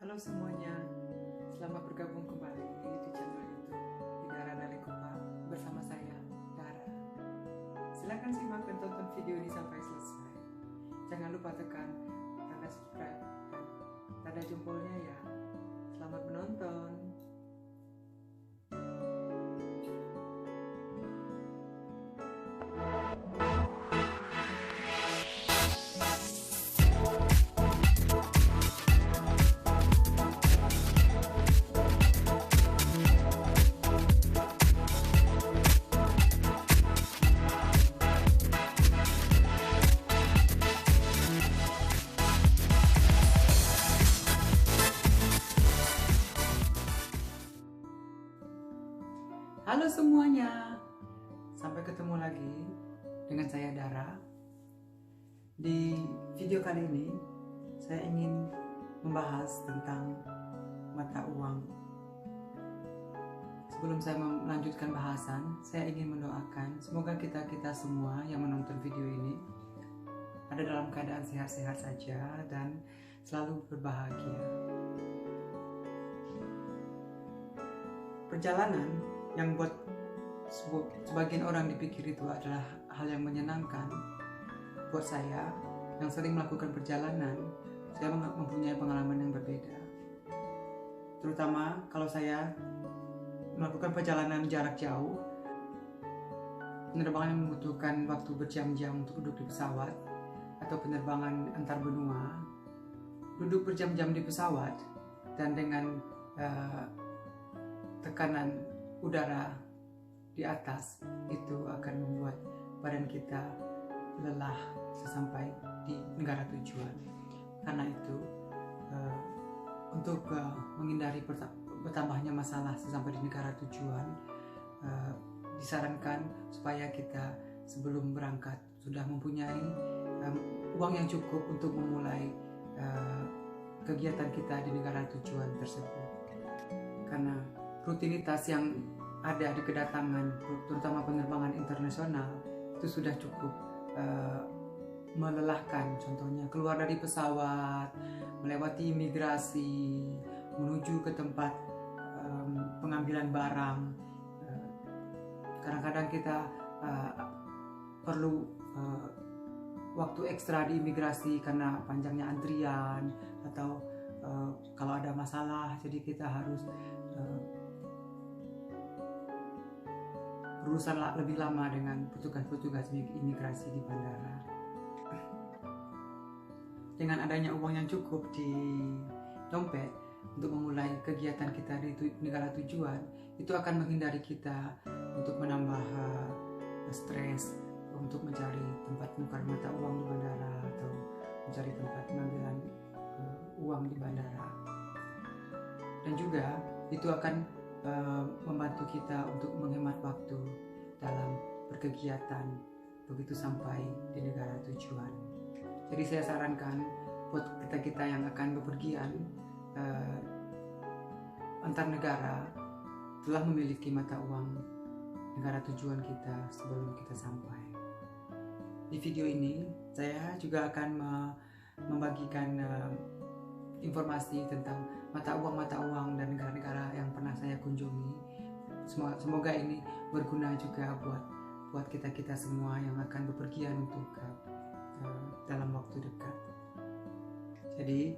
Halo semuanya, selamat bergabung kembali di channel YouTube Dara dari Kupa bersama saya, Dara. Silahkan simak dan tonton video ini sampai selesai. Jangan lupa tekan tanda subscribe dan tanda jempolnya ya. Selamat menonton. Halo semuanya, sampai ketemu lagi dengan saya Dara. Di video kali ini saya ingin membahas tentang mata uang. Sebelum saya melanjutkan bahasan, saya ingin mendoakan semoga kita semua yang menonton video ini ada dalam keadaan sehat-sehat saja dan selalu berbahagia. Perjalanan yang buat sebagian orang dipikir itu adalah hal yang menyenangkan. Buat saya yang sering melakukan perjalanan, saya mempunyai pengalaman yang berbeda. Terutama kalau saya melakukan perjalanan jarak jauh, penerbangan yang membutuhkan waktu berjam-jam untuk duduk di pesawat, atau penerbangan antar benua, duduk berjam-jam di pesawat dan dengan tekanan udara di atas itu akan membuat badan kita lelah sesampai di negara tujuan. Karena itu untuk menghindari bertambahnya masalah sesampai di negara tujuan, disarankan supaya kita sebelum berangkat sudah mempunyai uang yang cukup untuk memulai kegiatan kita di negara tujuan tersebut. Karena rutinitas yang ada di kedatangan, terutama penerbangan internasional, itu sudah cukup melelahkan. Contohnya keluar dari pesawat, melewati imigrasi, menuju ke tempat pengambilan barang. Kadang-kadang kita perlu waktu ekstra di imigrasi karena panjangnya antrian, atau kalau ada masalah jadi kita harus berurusan lebih lama dengan petugas-petugas imigrasi di bandara. Dengan adanya uang yang cukup di dompet untuk memulai kegiatan kita di negara tujuan, itu akan menghindari kita untuk menambah stres untuk mencari tempat penukar mata uang di bandara atau mencari tempat pengambilan uang di bandara. Dan juga itu akan membantu kita untuk menghemat waktu dalam berkegiatan begitu sampai di negara tujuan. Jadi saya sarankan buat kita yang akan bepergian antar negara telah memiliki mata uang negara tujuan kita sebelum kita sampai. Di video ini saya juga akan membagikan informasi tentang mata uang dan negara-negara yang pernah saya kunjungi. Semoga ini berguna juga buat kita semua yang akan bepergian untuk dalam waktu dekat. Jadi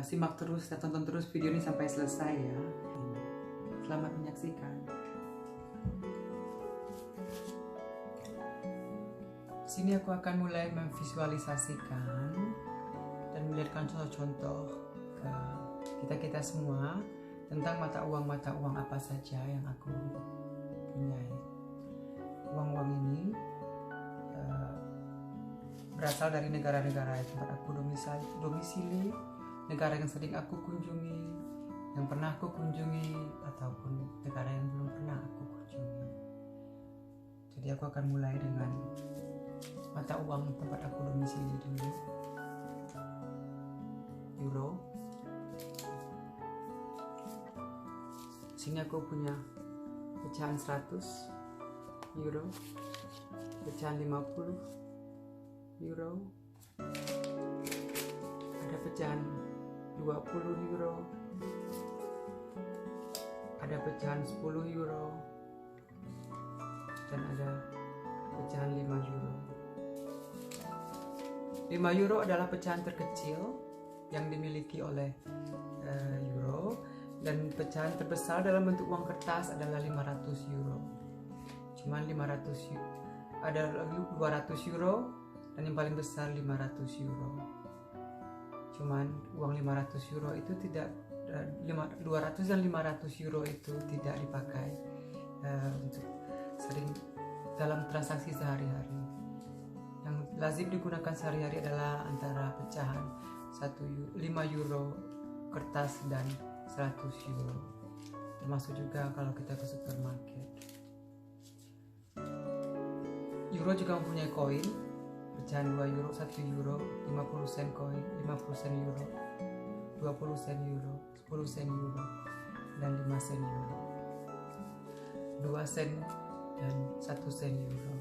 simak terus dan tonton terus video ini sampai selesai ya. Selamat menyaksikan. Di sini aku akan mulai memvisualisasikan dan melihatkan contoh-contoh ke kita semua tentang mata uang apa saja yang aku punyai. Uang ini berasal dari negara-negara yang tempat aku domisili, negara yang sering aku kunjungi, yang pernah aku kunjungi, ataupun negara yang belum pernah aku kunjungi. Jadi aku akan mulai dengan mata uang tempat aku domisili dulu, euro. Sini aku punya pecahan 100 euro, pecahan 50 euro, ada pecahan 200 20 euro, ada pecahan 10 euro, dan ada pecahan 5 euro. 5 euro adalah pecahan terkecil yang dimiliki oleh euro, dan pecahan terbesar dalam bentuk uang kertas adalah 500 euro. Cuman 500 euro, ada 200 euro, dan yang paling besar 500 euro. Cuman uang 500 euro itu tidak, 200 dan 500 euro itu tidak dipakai untuk sering dalam transaksi sehari-hari. Yang lazim digunakan sehari-hari adalah antara pecahan 5 euro kertas dan 100 euro, termasuk juga kalau kita ke supermarket. Euro juga mempunyai koin, pecahan 2 euro, 1 euro, 50 sen koin, 50 sen euro, 20 sen euro, 10 sen euro, dan 5 sen euro, 2 sen dan 1 sen euro.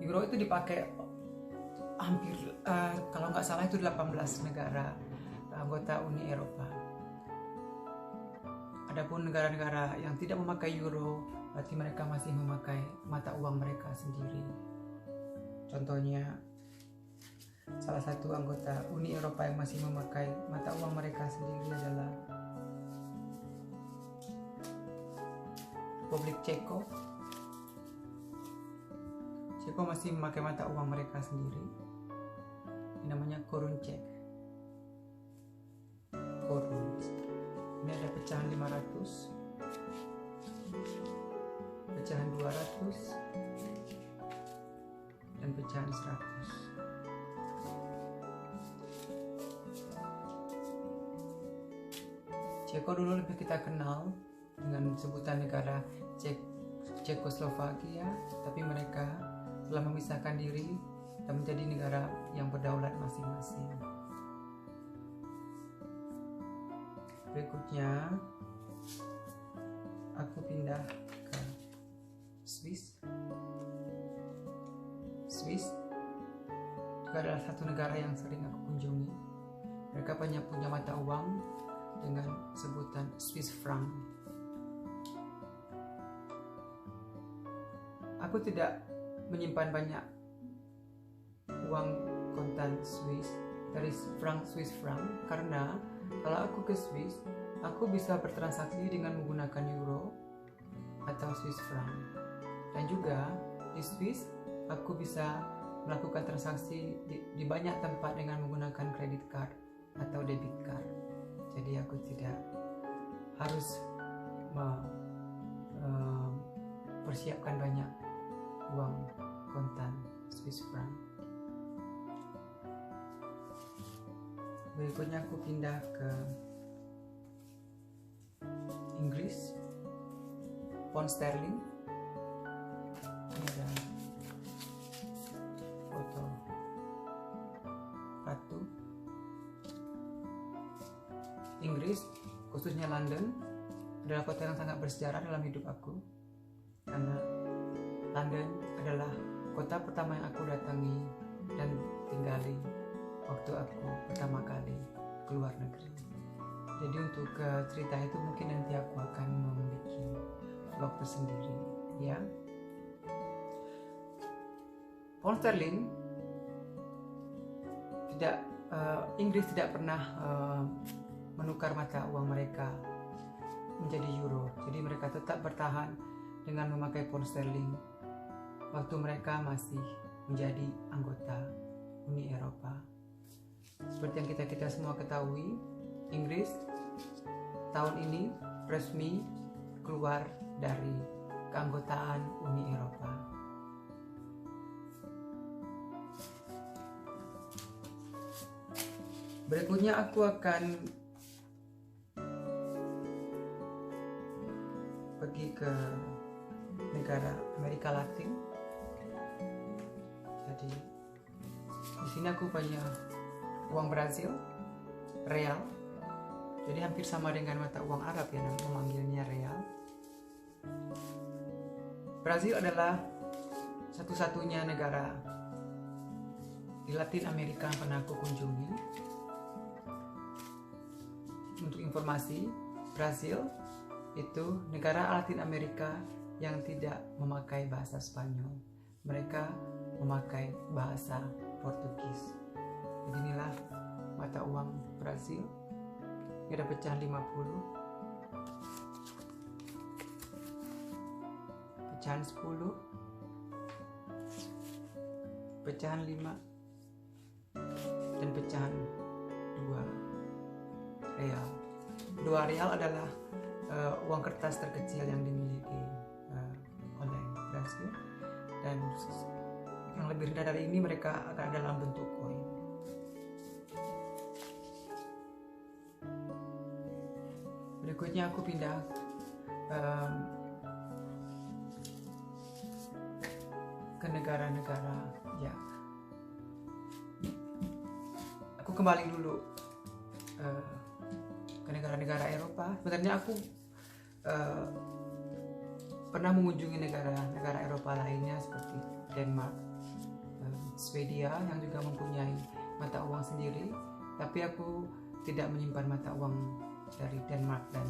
Euro itu dipakai hampir, kalau nggak salah itu 18 negara anggota Uni Eropa. Adapun negara-negara yang tidak memakai euro, berarti mereka masih memakai mata uang mereka sendiri. Contohnya, salah satu anggota Uni Eropa yang masih memakai mata uang mereka sendiri adalah Republik Ceko. Ceko masih memakai mata uang mereka sendiri, yang namanya korun Cek. Korun. Ini ada pecahan 500, pecahan 200, dan pecahan 100. Ceko dulu lebih kita kenal dengan sebutan negara Cekoslovakia, tapi mereka telah memisahkan diri dan menjadi negara yang berdaulat masing-masing. Berikutnya, aku pindah ke Swiss. Swiss juga adalah satu negara yang sering aku kunjungi. Mereka punya mata uang dengan sebutan Swiss franc. Aku tidak menyimpan banyak uang kontan Swiss dari Swiss franc karena kalau aku ke Swiss, aku bisa bertransaksi dengan menggunakan euro atau Swiss franc. Dan juga di Swiss, aku bisa melakukan transaksi di banyak tempat dengan menggunakan credit card atau debit card. Jadi aku tidak harus persiapkan banyak uang kontan Swiss franc. Berikutnya aku pindah ke Inggris, pound sterling. Ini ada foto ratu Inggris, khususnya London, adalah kota yang sangat bersejarah dalam hidup aku, karena London adalah kota pertama yang aku datangi dan tinggali waktu aku pertama kali keluar negeri. Jadi untuk cerita itu mungkin nanti aku akan membuat vlog tersendiri, ya. Pound sterling Inggris tidak pernah menukar mata uang mereka menjadi euro. Jadi mereka tetap bertahan dengan memakai pound sterling waktu mereka masih menjadi anggota Uni Eropa. Seperti yang kita semua ketahui, Inggris tahun ini resmi keluar dari keanggotaan Uni Eropa. Berikutnya aku akan pergi ke negara Amerika Latin. Jadi di sini aku punya uang Brazil, real. Jadi hampir sama dengan mata uang Arab yang memanggilnya real. Brazil adalah satu-satunya negara di Latin Amerika yang pernah aku kunjungi. Untuk informasi, Brasil itu negara Latin Amerika yang tidak memakai bahasa Spanyol. Mereka memakai bahasa Portugis. Jadi inilah mata uang Brasil. Ini ada pecahan 50, pecahan 10, pecahan 5, dan pecahan 2 real. 2 real adalah uang kertas terkecil yang dimiliki oleh Brasil, dan yang lebih rendah dari ini mereka akan ada dalam bentuk koin. Berikutnya aku pindah ke negara-negara, ya. Aku kembali dulu ke negara-negara Eropa. Sebenarnya aku pernah mengunjungi negara-negara Eropa lainnya seperti Denmark, Swedia yang juga mempunyai mata uang sendiri, tapi aku tidak menyimpan mata uang dari Denmark dan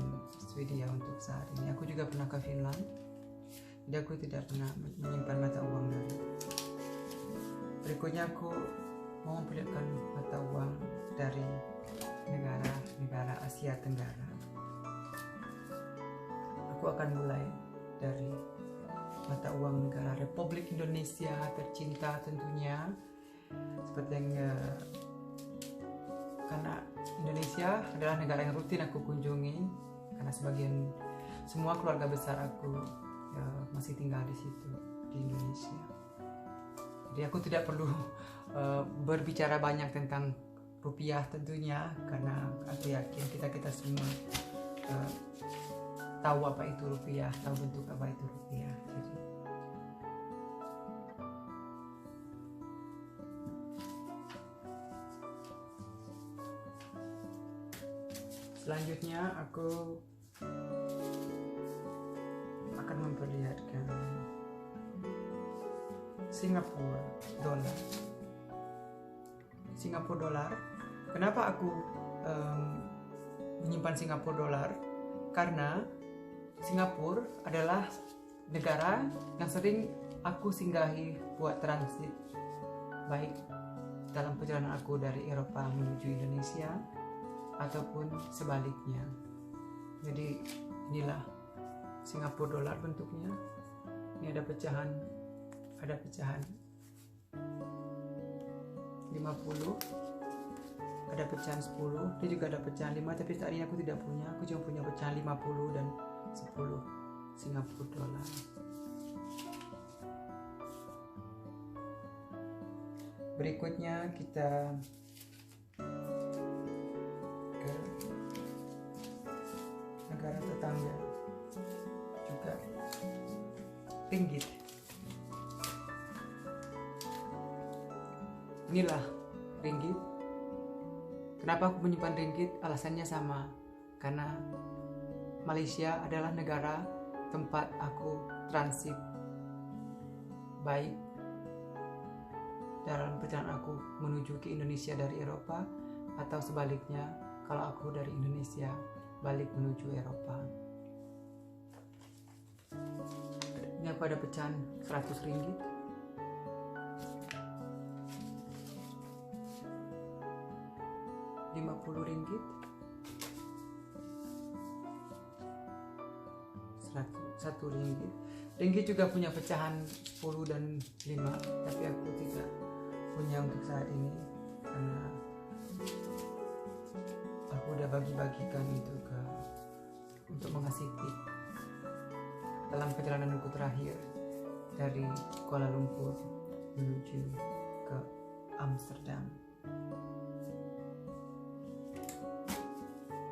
Swedia untuk saat ini. Aku juga pernah ke Finland, jadi aku tidak pernah menyimpan mata uang dari. Berikutnya aku mau memperlihatkan mata uang dari negara-negara Asia Tenggara. Aku akan mulai dari mata uang negara Republik Indonesia tercinta tentunya, seperti yang karena Indonesia adalah negara yang rutin aku kunjungi, karena semua keluarga besar aku masih tinggal di situ, di Indonesia. Jadi aku tidak perlu berbicara banyak tentang rupiah tentunya, karena aku yakin kita semua tahu apa itu rupiah, tahu bentuk apa itu rupiah. Jadi selanjutnya aku akan memperlihatkan Singapura dolar. Singapura dolar. Kenapa aku menyimpan Singapura dolar? Karena Singapura adalah negara yang sering aku singgahi buat transit, baik dalam perjalanan aku dari Eropa menuju Indonesia ataupun sebaliknya. Jadi inilah Singapura dolar bentuknya. Ini ada pecahan 50, ada pecahan 10, dia juga ada pecahan 5, tapi saat ini aku tidak punya. Aku cuma punya pecahan 50 dan 10 Singapura dolar. Berikutnya kita ke negara tetangga, juga ringgit. Inilah ringgit. Kenapa aku menyimpan ringgit? Alasannya sama, karena Malaysia adalah negara tempat aku transit, baik dalam perjalanan aku menuju ke Indonesia dari Eropa, atau sebaliknya kalau aku dari Indonesia balik menuju Eropa. Ini aku ada pecahan 100 ringgit, RM50, RM1. Ringgit juga punya pecahan 10 dan 5, tapi aku tidak punya untuk saat ini karena aku udah bagi-bagikan itu untuk mengasih tip dalam perjalananku terakhir dari Kuala Lumpur menuju ke Amsterdam.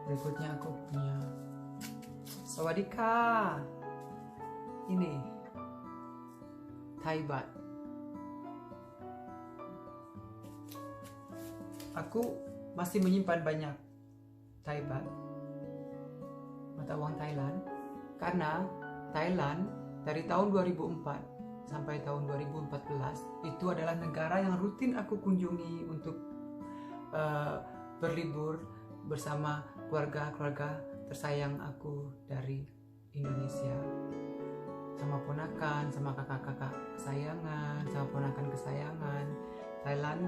Berikutnya aku punya Sawadika. Ini Thai baht. Aku masih menyimpan banyak Thai baht, mata uang Thailand, karena Thailand dari tahun 2004 sampai tahun 2014 itu adalah negara yang rutin aku kunjungi untuk berlibur bersama keluarga tersayang aku dari Indonesia, sama ponakan, sama kakak-kakak kesayangan, sama ponakan kesayangan. Thailand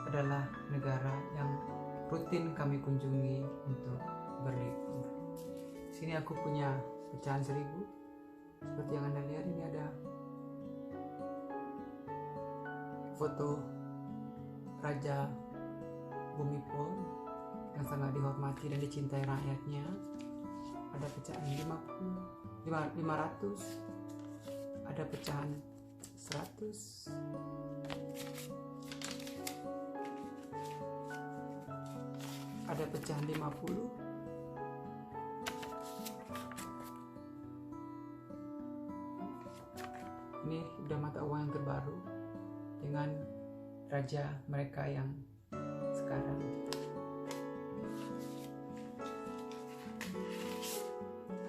adalah negara yang rutin kami kunjungi untuk berlibur. Sini aku punya pecahan 1000. Seperti yang Anda lihat, ini ada foto Raja Bhumipol yang sangat dihormati dan dicintai rakyatnya. Ada pecahan 500, ada pecahan 100, ada pecahan 50, ini udah mata uang yang terbaru dengan raja mereka yang sekarang.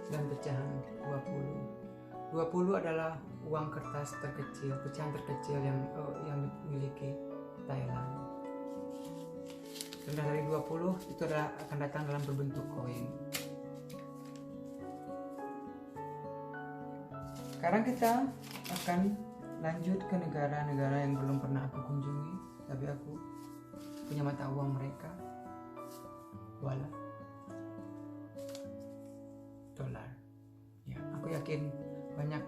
Dan pecahan 20 adalah uang kertas terkecil, pecahan terkecil yang dimiliki Thailand. Rendah dari 20 itu akan datang dalam berbentuk koin. Sekarang kita akan lanjut ke negara-negara yang belum pernah aku kunjungi, tapi aku punya mata uang mereka. Voila, dolar. Ya, aku yakin banyak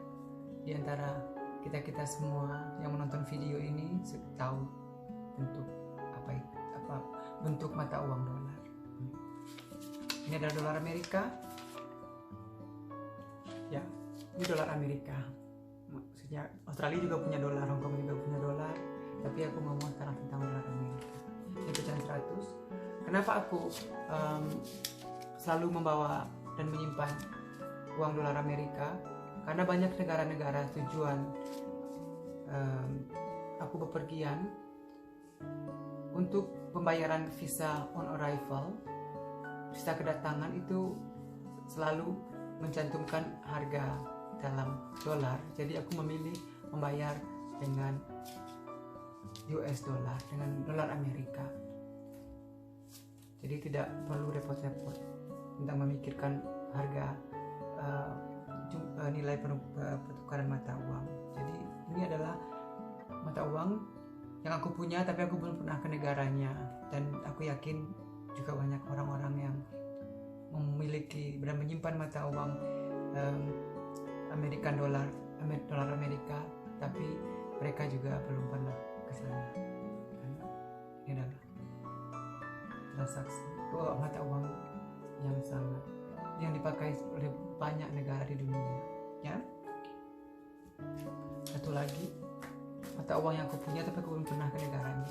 di antara kita semua yang menonton video ini tahu bentuk bentuk mata uang dolar. Ini adalah dolar Amerika. Ya, ini dolar Amerika. Maksudnya Australia juga punya dolar, Hong Kong juga punya dolar, tapi aku ngomong sekarang tentang dolar Amerika. Ini pecahan 100. Kenapa aku selalu membawa dan menyimpan uang dolar Amerika? Karena banyak negara-negara tujuan aku bepergian untuk pembayaran visa on arrival, visa kedatangan itu selalu mencantumkan harga dalam dolar. Jadi aku memilih membayar dengan US dollar, dengan dolar Amerika. Jadi tidak perlu repot-repot tentang memikirkan harga nilai pertukaran mata uang. Jadi ini adalah mata uang yang aku punya, tapi aku belum pernah ke negaranya, dan aku yakin juga banyak orang-orang yang memiliki dan menyimpan mata uang American dollar Amerika, tapi mereka juga belum pernah ke sana. Karena ini adalah transaksi mata uang yang dipakai oleh banyak negara di dunia. Ya, satu lagi mata uang yang aku punya tapi aku belum pernah ke negaranya.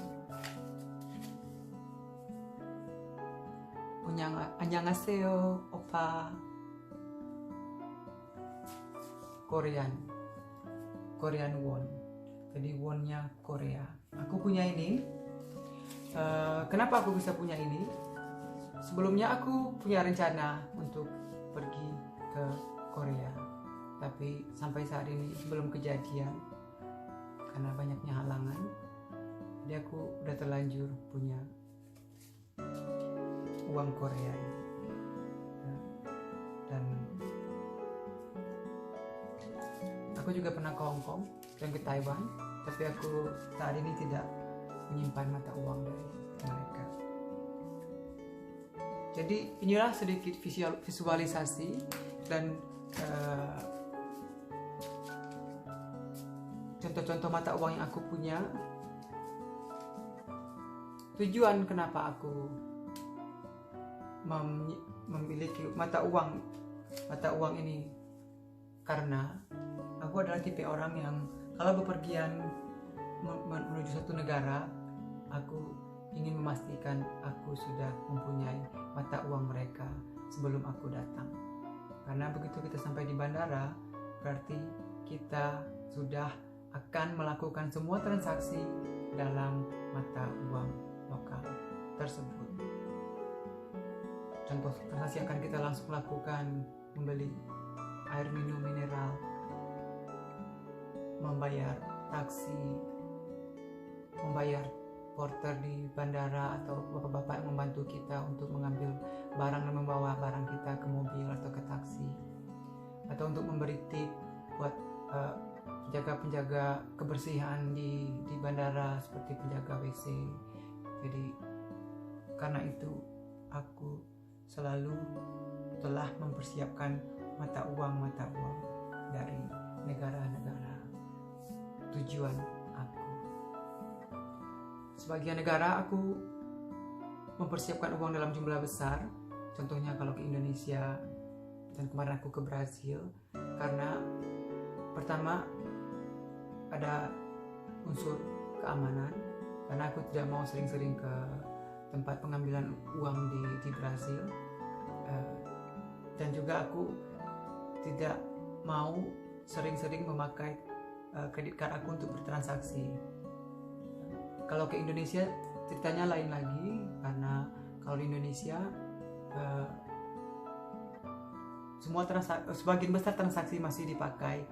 Annyeonghaseyo, oppa. Korean won. Jadi wonnya Korea. Aku punya ini. Kenapa aku bisa punya ini? Sebelumnya aku punya rencana untuk pergi ke Korea, tapi sampai saat ini belum kejadian karena banyaknya halangan. Jadi aku udah terlanjur punya uang Korea ini. Dan aku juga pernah ke Hong Kong dan ke Taiwan, tapi aku saat ini tidak menyimpan mata uang dari mereka. Jadi inilah sedikit visualisasi dan contoh-contoh mata uang yang aku punya. Tujuan kenapa aku memiliki mata uang ini, karena aku adalah tipe orang yang kalau bepergian menuju suatu negara, aku ingin memastikan aku sudah mempunyai mata uang mereka sebelum aku datang. Karena begitu kita sampai di bandara, berarti kita sudah akan melakukan semua transaksi dalam mata uang lokal tersebut. Contoh transaksi akan kita langsung lakukan, membeli air minum mineral membayar taksi, membayar porter di bandara, atau bapak-bapak yang membantu kita untuk mengambil barang dan membawa barang kita ke mobil atau ke taksi, atau untuk memberi tip buat penjaga kebersihan di bandara seperti penjaga WC. Jadi karena itu aku selalu telah mempersiapkan mata uang dari negara-negara tujuan aku. Sebagian negara aku mempersiapkan uang dalam jumlah besar, contohnya kalau ke Indonesia, dan kemarin aku ke Brazil, karena pertama ada unsur keamanan, karena aku tidak mau sering-sering ke tempat pengambilan uang di Brazil, dan juga aku tidak mau sering-sering memakai kredit card aku untuk bertransaksi. Kalau ke Indonesia ceritanya lain lagi, karena kalau di Indonesia sebagian besar transaksi masih dipakai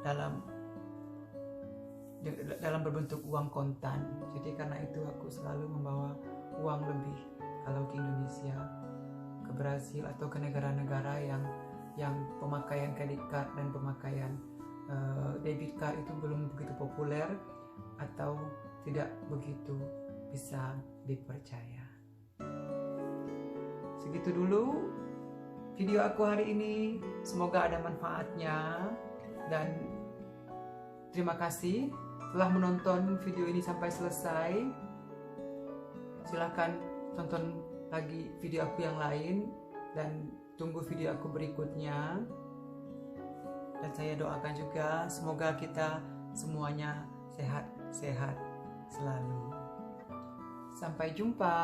dalam berbentuk uang kontan. Jadi karena itu aku selalu membawa uang lebih kalau ke Indonesia, ke Brazil, atau ke negara-negara yang pemakaian kredit card dan pemakaian debit card itu belum begitu populer atau tidak begitu bisa dipercaya. Segitu dulu video aku hari ini, semoga ada manfaatnya, dan terima kasih telah menonton video ini sampai selesai. Silahkan tonton lagi video aku yang lain dan tunggu video aku berikutnya. Dan saya doakan juga semoga kita semuanya sehat-sehat selalu. Sampai jumpa.